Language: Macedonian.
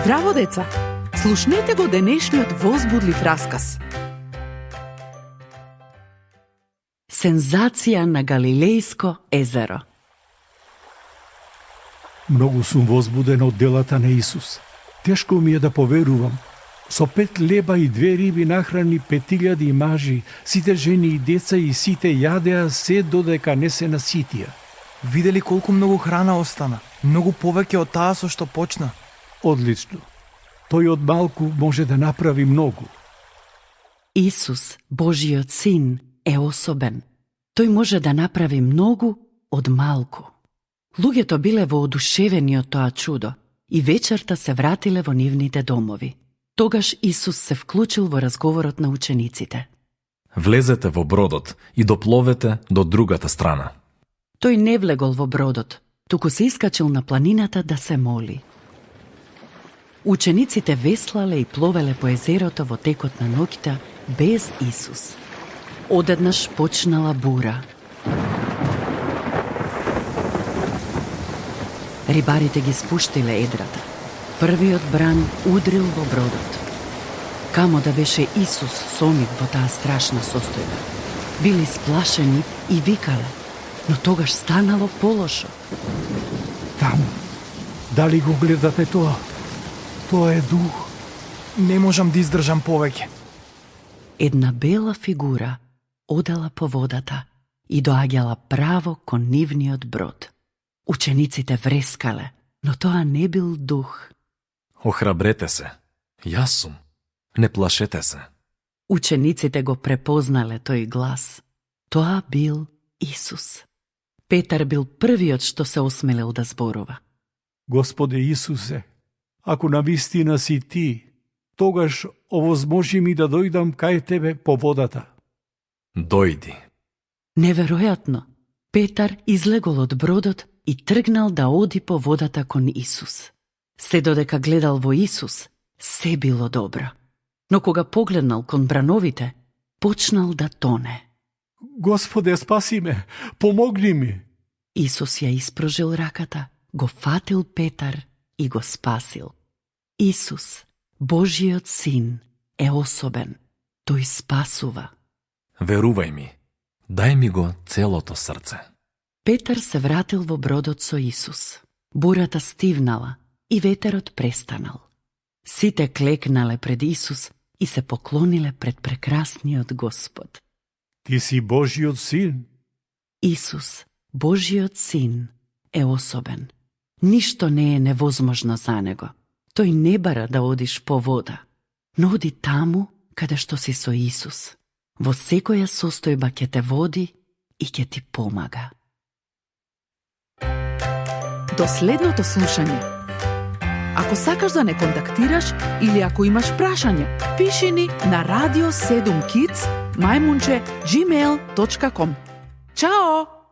Здраво, деца! Слушнете го денешниот возбудлив расказ. Сензација на Галилејско езеро. Многу сум возбуден од делата на Исус. Тешко ми е да поверувам. Со 5 леба и 2 риби нахрани 5000 мажи, сите жени и деца и сите јадеа се додека не се наситија. Видели колку многу храна остана? Многу повеќе од таа со што почна. Одлично. Тој од малку може да направи многу. Исус, Божиот син, е особен. Тој може да направи многу од малку. Луѓето биле воодушевени од тоа чудо и вечерта се вратиле во нивните домови. Тогаш Исус се вклучил во разговорот на учениците. Влезете во бродот и допловете до другата страна. Тој не влегол во бродот, туку се искачил на планината да се моли. Учениците веслале и пловеле по езерото во текот на ноќта без Исус. Одеднаш почнала бура. Рибарите ги спуштиле едрата. Првиот бран удрил во бродот. Камо да беше Исус самиот во таа страшна состојба. Били сплашени и викале, но тогаш станало полошо. Таму. Дали го гледате тоа? Тоа е дух. Не можам да издржам повеќе. Една бела фигура одела по водата и доаѓала право кон нивниот брод. Учениците врескале, но тоа не бил дух. Охрабрете се. Јас сум. Не плашете се. Учениците го препознале тој глас. Тоа бил Исус. Петар бил првиот што се осмелил да зборува. Господе Исусе, ако навистина си ти, тогаш овозможи ми да дојдам кај тебе по водата. Дојди. Неверојатно, Петар излегол од бродот и тргнал да оди по водата кон Исус. Се додека гледал во Исус, се било добро. Но кога погледнал кон брановите, почнал да тоне. Господе, спаси ме, помогни ми. Исус ја испружил раката, го фатил Петар и го спасил. Исус, Божиот син, е особен. Тој спасува. Верувај ми. Дај ми го целото срце. Петар се вратил во бродот со Исус. Бурата стивнала и ветерот престанал. Сите клекнале пред Исус и се поклониле пред прекрасниот Господ. Ти си Божиот син. Исус, Божиот син, е особен. Ништо не е невозможно за него. Тој не бара да одиш по вода, но оди таму каде што си со Исус. Во секоја состојба ќе те води и ќе ти помага. До следното слушање. Ако сакаш да не контактираш или ако имаш прашање, пиши ни на radio7kids@gmail.com. Чао!